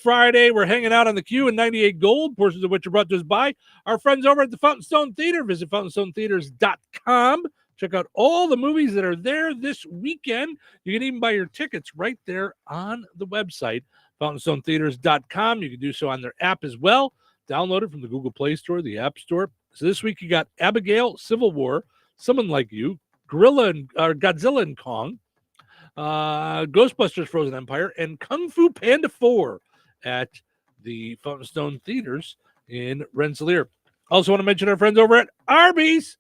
Friday. We're hanging out on the Q and 98 Gold, portions of which are brought to us by our friends over at the Fountain Stone Theater. Visit fountainstonetheaters.com. Check out all the movies that are there this weekend. You can even buy your tickets right there on the website, fountainstonetheaters.com. You can do so on their app as well. Download it from the Google Play Store, the App Store. So this week you got Abigail, Civil War, Someone Like You, Godzilla and Kong, Ghostbusters Frozen Empire, and Kung Fu Panda 4 at the Fountain Stone Theaters in Rensselaer. Also want to mention our friends over at Arby's.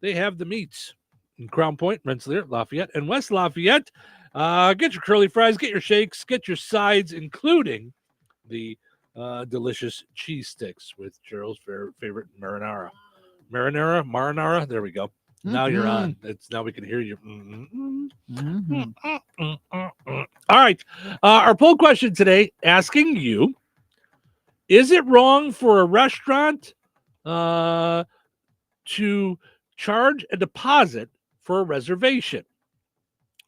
They have the meats in Crown Point, Rensselaer, Lafayette, and West Lafayette. Get your curly fries, get your shakes, get your sides, including the delicious cheese sticks with Cheryl's favorite marinara. Marinara. There we go. Now you're on. Now we can hear you. All right. Our poll question today asking you, is it wrong for a restaurant to charge a deposit for a reservation?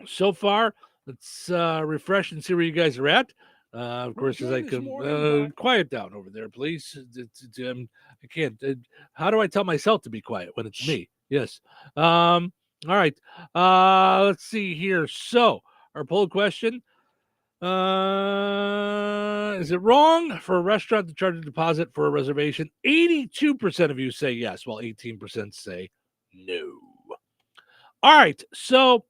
So far, let's refresh and see where you guys are at. Of course, as I can quiet down over there, please. I can't. How do I tell myself to be quiet when it's me? Yes. All right. Let's see here. So, our poll question: is it wrong for a restaurant to charge a deposit for a reservation? 82% of you say yes, while 18% say no. All right. So,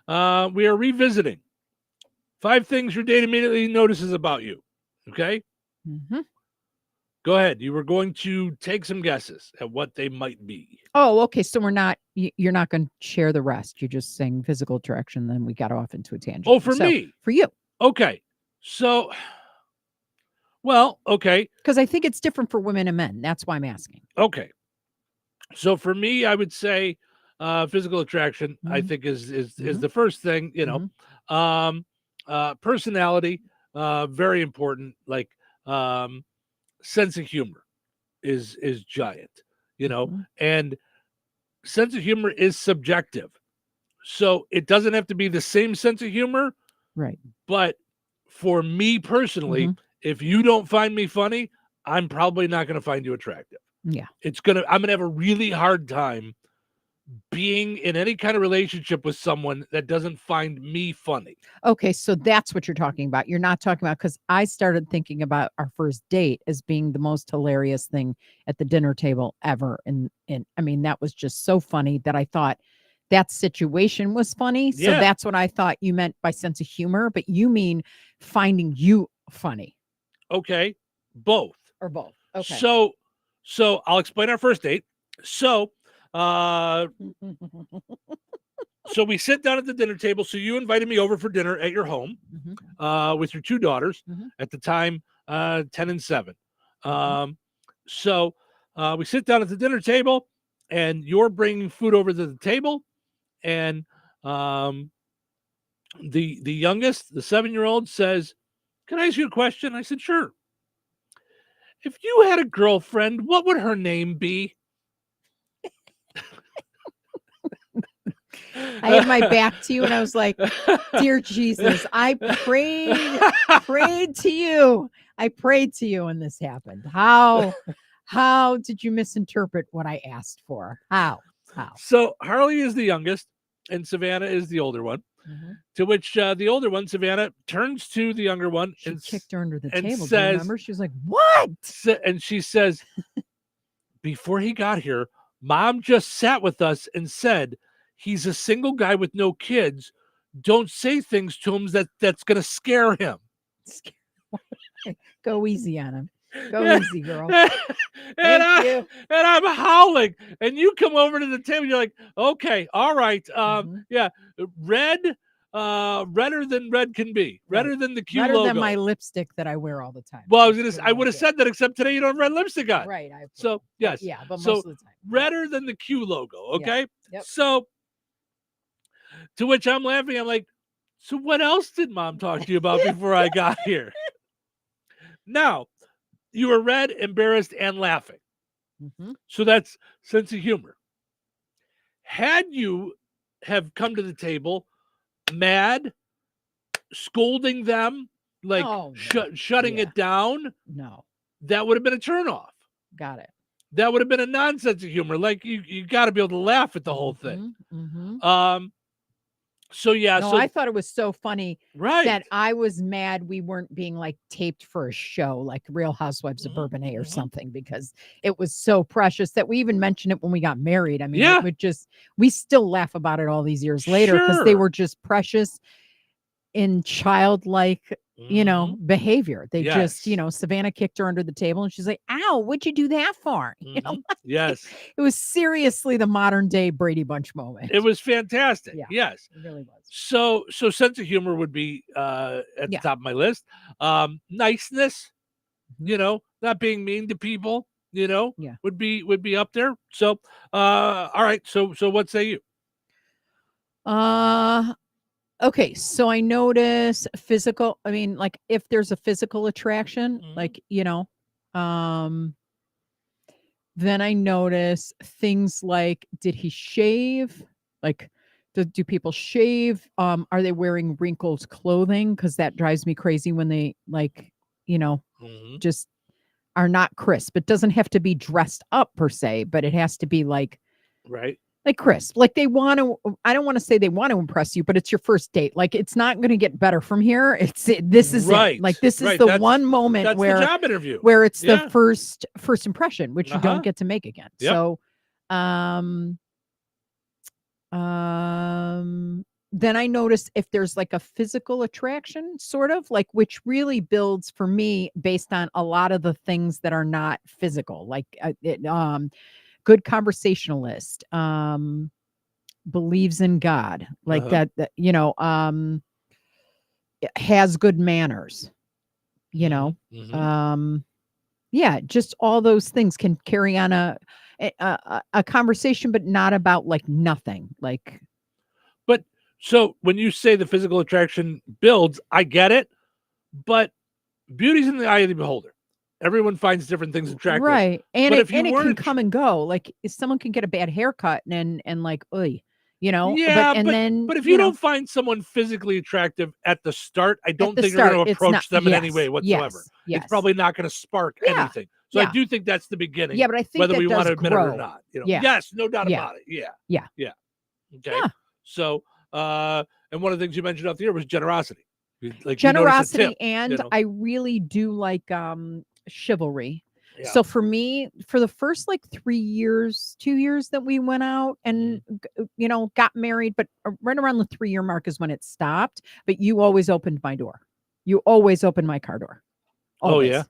we are revisiting 5 things your date immediately notices about you. Okay? Mm-hmm. Go ahead. You were going to take some guesses at what they might be. Oh, okay. So you're not going to share the rest. You're just saying physical attraction. Then we got off into a tangent. Oh, for me? For you. Okay. So, well, okay. Because I think it's different for women and men. That's why I'm asking. Okay. So for me, I would say physical attraction, I think is the first thing, you know. Personality, very important. Like sense of humor is giant, you know, and sense of humor is subjective. So it doesn't have to be the same sense of humor. Right. But for me personally, if you don't find me funny, I'm probably not going to find you attractive. Yeah. I'm going to have a really hard time being in any kind of relationship with someone that doesn't find me funny. Okay, so that's what you're talking about. You're not talking about, because I started thinking about our first date as being the most hilarious thing at the dinner table ever. And I mean, that was just so funny that I thought that situation was funny. So that's what I thought you meant by sense of humor, but you mean finding you funny. Okay, both. Or both. Okay. So I'll explain our first date. So we sit down at the dinner table. So you invited me over for dinner at your home with your 2 daughters at the time, 10 and 7. So we sit down at the dinner table, and you're bringing food over to the table, and the youngest, the 7-year-old, says, "Can I ask you a question?" I said, "Sure." "If you had a girlfriend, what would her name be?" I had my back to you, and I was like, "Dear Jesus, I prayed to you. I prayed to you when this happened. How did you misinterpret what I asked for? How?" So Harley is the youngest, and Savannah is the older one. To which the older one, Savannah, turns to the younger one and kicked her under the table. Says, do you remember? She was like, "What?" And she says, "Before he got here, Mom just sat with us and said, he's a single guy with no kids. Don't say things to him that's going to scare him." Go easy on him. Go easy, girl. Thank you. And I'm howling. And you come over to the table. And you're like, "Okay, all right. Yeah, redder than red can be. Redder than the Q logo. Redder than my lipstick that I wear all the time. Well, I would have said that, except today you don't have red lipstick on. Right. So, yes. Yeah, but so, most of the time. Redder than the Q logo, okay? Yep. So, to which I'm laughing. I'm like, "So what else did Mom talk to you about before I got here?" Now, you were red, embarrassed, and laughing. So that's sense of humor. Had you have come to the table mad, scolding them, like Oh, no. shutting Yeah. it down, No. that would have been a turnoff. Got it. That would have been a nonsense of humor. Like you got to be able to laugh at the whole thing. So yeah, No, so I thought it was so funny right. that I was mad we weren't being like taped for a show like Real Housewives of Bourbonnais or something, because it was so precious that we even mentioned it when we got married. I mean, Yeah. it would just, we still laugh about it all these years later because they Sure. were just precious in childlike, behavior. They just, Savannah kicked her under the table and she's like, ow, what'd you do that for? Yes. It was seriously the modern day Brady Bunch moment. It was fantastic. Yeah, yes. it really was. So sense of humor would be at the top of my list. Niceness, not being mean to people, would be up there. So all right. So what say you? Okay, so I notice physical, I mean, like if there's a physical attraction, like, then I notice things like, did he shave? Like, do people shave? Are they wearing wrinkled clothing? Because that drives me crazy when they like, just are not crisp. It doesn't have to be dressed up per se, but it has to be like crisp. Like they want to, I don't want to say they want to impress you, but it's your first date. Like it's not going to get better from here. This is it. Like this is the one moment where the job interview, where it's the first impression, which you don't get to make again. Yep. So, then I notice if there's like a physical attraction, sort of like, which really builds for me based on a lot of the things that are not physical, like good conversationalist, believes in God, like that, has good manners, yeah, just all those things can carry on a conversation, but not about like nothing. Like, but so when you say the physical attraction builds, I get it, but beauty's in the eye of the beholder. Everyone finds different things attractive, right? And but it can come and go. Like if someone can get a bad haircut and like, oy, yeah, but if you don't find someone physically attractive at the start, I don't think you're going to approach them in any way whatsoever. Yes. It's probably not going to spark anything. So I do think that's the beginning. Yeah, but I think whether that we does want to admit grow. it or not. Yes, no doubt about it. Yeah. Okay. Yeah. So, and one of the things you mentioned out there was generosity. Like generosity, and I really do like chivalry. Yeah. So for me, for the first like 2 years that we went out and got married, but right around the 3-year mark is when it stopped. But you always opened my door. You always opened my car door. Always. Oh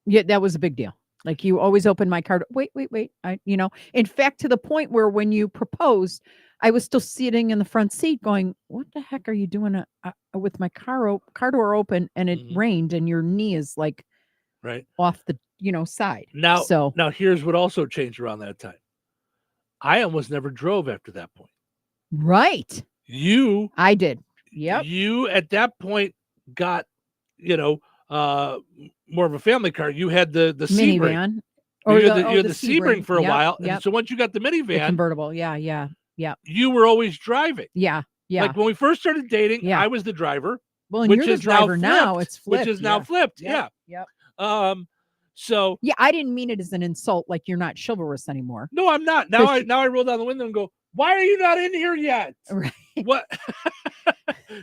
yeah, that was a big deal. Like you always opened my car door. Wait. In fact, to the point where when you proposed, I was still sitting in the front seat going, what the heck are you doing with my car door open and it rained and your knee is like off the, side. Now here's what also changed around that time. I almost never drove after that point. Right. I did. Yep. You at that point got, more of a family car. You had the minivan. You had the Sebring for a while. Yep. And so once you got the minivan, the convertible. Yeah. You were always driving. Yeah. Like when we first started dating, I was the driver. Well, and you're the driver now. It's flipped. Which is now flipped. Yeah. Yep. So yeah, I didn't mean it as an insult. Like you're not chivalrous anymore. No, I'm not. Now I roll down the window and go, why are you not in here yet? Right. What?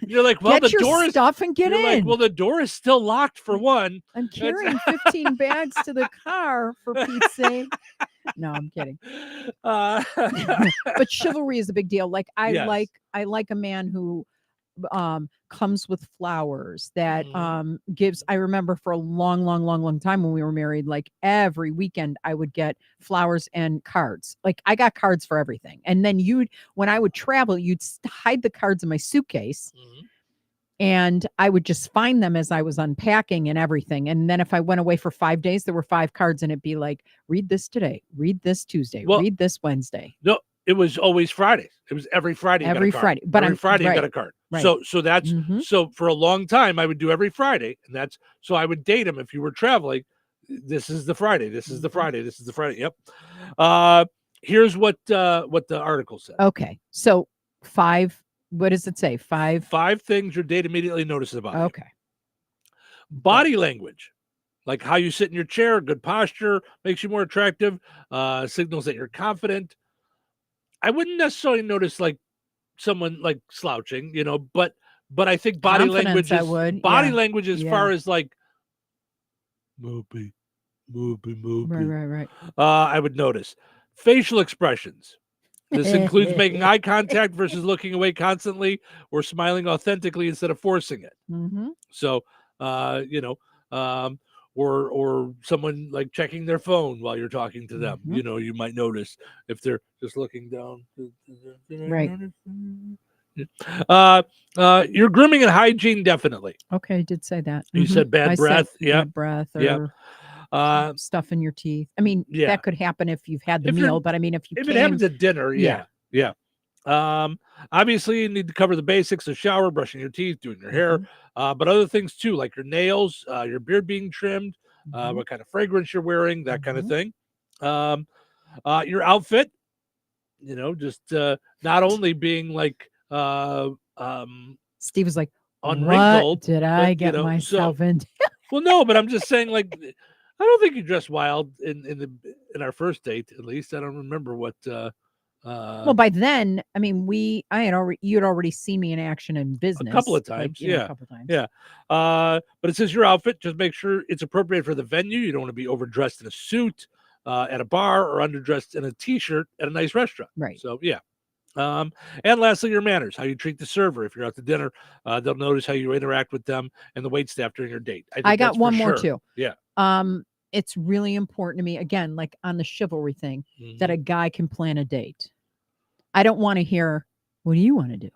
You're like, well, get the door is stuff and get in. Like, well, the door is still locked for one. I'm carrying 15 bags to the car for Pete's sake. No, I'm kidding. But chivalry is a big deal. Like I like a man who comes with flowers, that gives. I remember for a long time when we were married, like every weekend I would get flowers and cards. Like I got cards for everything. And then when I would travel, you'd hide the cards in my suitcase. And I would just find them as I was unpacking and everything. And then if I went away for 5 days, there were 5 cards and it'd be like, read this today, read this Tuesday, read this Wednesday. No, it was always Fridays. It was every Friday. Every Friday. But every Friday you got a card. Right. So that's so for a long time I would do every Friday, and that's so I would date him if you were traveling. This is the Friday. This is the Friday. This is the Friday. Yep. Here's what the article said. Okay. So 5. What does it say? 5 things your date immediately notices about. Okay. Body language, like how you sit in your chair, good posture makes you more attractive, signals that you're confident. I wouldn't necessarily notice like someone like slouching, but I think body Confidence, language I is would. body Yeah. language as Yeah. far as like movie. Right. I would notice facial expressions. This includes making eye contact versus looking away constantly or smiling authentically instead of forcing it. Mm-hmm. So, you know, or someone like checking their phone while you're talking to them. Mhm. You might notice if they're just looking down. Right. Your grooming and hygiene, definitely. Okay, I did say that. You said bad I breath. said Yeah. bad breath Yeah. or stuff in your teeth. I mean, Yeah. that could happen if you've had the If you're- meal, but I mean, if it came, happens at dinner, Yeah. yeah. Obviously, you need to cover the basics: a shower, brushing your teeth, doing your hair, Mhm. but other things too, like your nails, your beard being trimmed, Mhm. what kind of fragrance you're wearing, that kind of Mhm. thing. Your outfit, just not only being like Steve was like, "What unwrinkled, did I but get myself into?" well, no, but I'm just saying, like, I don't think you dress wild in our first date. At least I don't remember what. Well, by then, I mean, you had already seen me in action in business A couple of like, times, a couple of times. yeah. But it says your outfit. Just make sure it's appropriate for the venue. You don't want to be overdressed in a suit at a bar or underdressed in a t-shirt at a nice restaurant. Right. So yeah. And lastly, your manners, how you treat the server. If you're out to dinner, they'll notice how you interact with them and the wait staff during your date. I think I got that's one for more sure. too. Yeah. It's really important to me, again, like on the chivalry thing, that Mhm. a guy can plan a date. I don't want to hear, "What do you want to do?"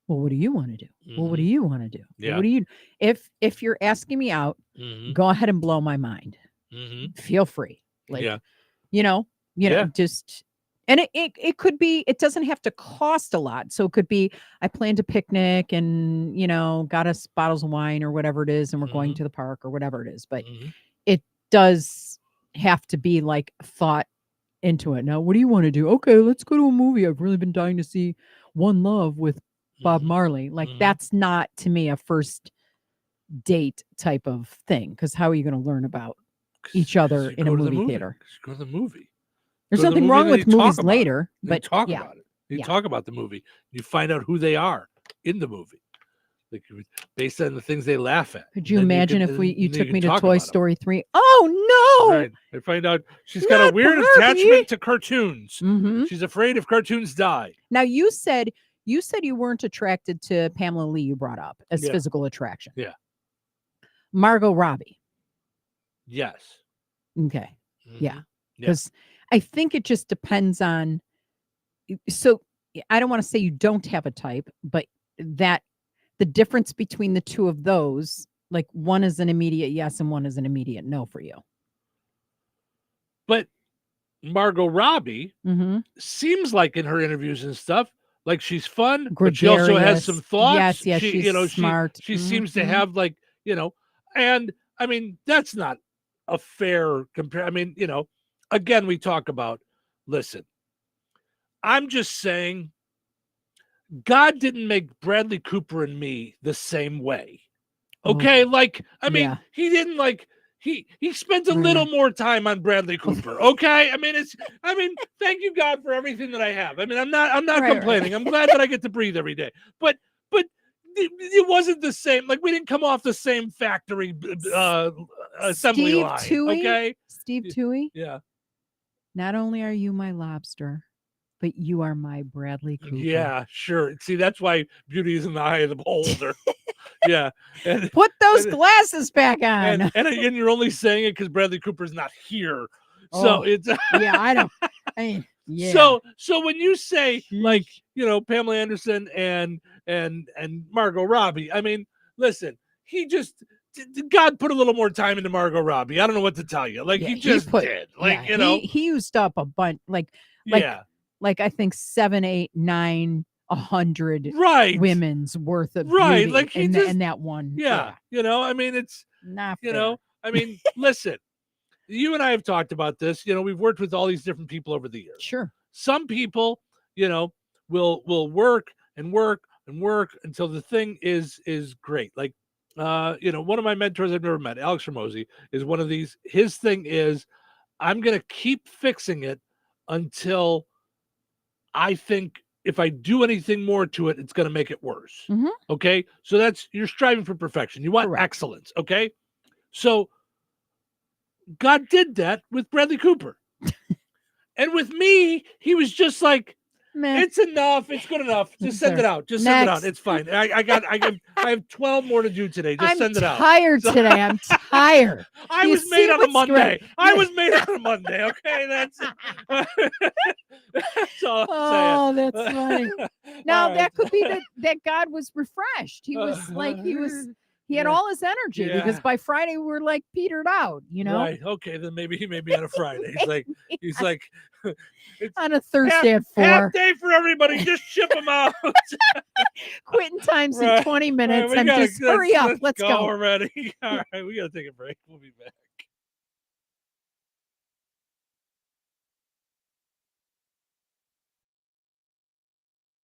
Well, what do you want to do? Well, what do Mhm. you want to do? Well, Yeah. what do you? If you're asking me out, Mhm. go ahead and blow my mind. Mhm. Feel free. Like, Yeah. you know, Yeah. just and it could be, it doesn't have to cost a lot. So it could be, I planned a picnic and got us bottles of wine or whatever it is, and we're going Mhm. to the park or whatever it is. But Mhm. it does have to be like thought into it. Now, what do you want to do? Okay, let's go to a movie. I've really been dying to see One Love with Bob Mhm. Marley. Like, Mhm. that's not to me a first date type of thing, because how are you going to learn about each other You in a go to the movie movie. theater? 'Cause you go to the movie. There's Go to the nothing movie, wrong then you with talk movies about it. later, Then you but talk yeah, about it. You yeah. talk about the movie. You find out who they are in the movie, like based on the things they laugh at. Could And you then imagine can- if and you then took can me to talk Toy about 'em. Story 3? Oh no, Right. I find out she's got a not weird Barbie. attachment to cartoons. Mhm. She's afraid if cartoons die. Now, you said you weren't attracted to Pamela Lee. You brought up as Yeah. physical attraction. Yeah. Margot Robbie. Yes. Okay. Yeah. Mhm. Yeah. Because I think it just depends on. So I don't want to say you don't have a type, but that the difference between the two of those, like one is an immediate yes and one is an immediate no for you. But Margot Robbie Mm-hmm. seems like in her interviews and stuff, like she's fun, but she also has some Gregarious. thoughts. Yes, She, she's smart. she seems to Mhm. have like, and I mean, that's not a fair compare. I mean, again, we talk about, listen, I'm just saying God didn't make Bradley Cooper and me the same way. Okay, Oh, like I mean, yeah. he didn't like he spends a Right. little more time on Bradley Cooper. Okay, I mean, thank you God for everything that I have. I mean, I'm not Right. complaining. I'm glad that I get to breathe every day. But it wasn't the same. Like we didn't come off the same factory assembly Steve line. Toohey. Okay, Steve Toohey. yeah, Not only are you my lobster, but you are my Bradley Cooper. yeah, sure. See, that's why beauty is in the eye of the beholder. Yeah, and Put those and- glasses back on. and you're only saying it because Bradley Cooper's not here. Oh, So it's yeah, I don't. I mean, yeah. So when you say like Pamela Anderson and Margot Robbie, I mean, listen, he just God put a little more time into Margot Robbie. I don't know what to tell you. Like Yeah, he just did. Like he used up a bunch. Like yeah, I think 7, 8, 9, 100 right, women's worth of right. beauty Like he in, just in that one. yeah. I mean, it's Not fair. I mean, listen. You and I have talked about this. We've worked with all these different people over the years. Sure. Some people, will work and work and work until the thing is great. Like one of my mentors I've never met, Alex Ramosi, is one of these. His thing is, I'm going to keep fixing it until I think if I do anything more to it, it's going to make it worse. Mhm. Okay. So you're striving for perfection. You want Correct. excellence. Okay. So God did that with Bradley Cooper. And with me, he was just like, Meh. it's enough. It's good enough. Just send it out. Just send it out. Next. It's fine. I have 12 more to do today. Just I'm send it out. tired today. I'm tired. I You was see made on a what's great? Monday. I was made on a Monday. Okay, that's that's all I'm saying. Oh, that's funny. Now All that right. could be that God was refreshed. He was like he had Yeah. all his energy because Yeah. by Friday we're like petered out, Right. Okay. Then maybe he may be on a Friday. He's like it's on a Thursday at 4. half day for everybody. Just ship them out. Quitting time's Right. in 20 minutes. All right, Just hurry up. Let's go. already. All right. We got to take a break. We'll be back.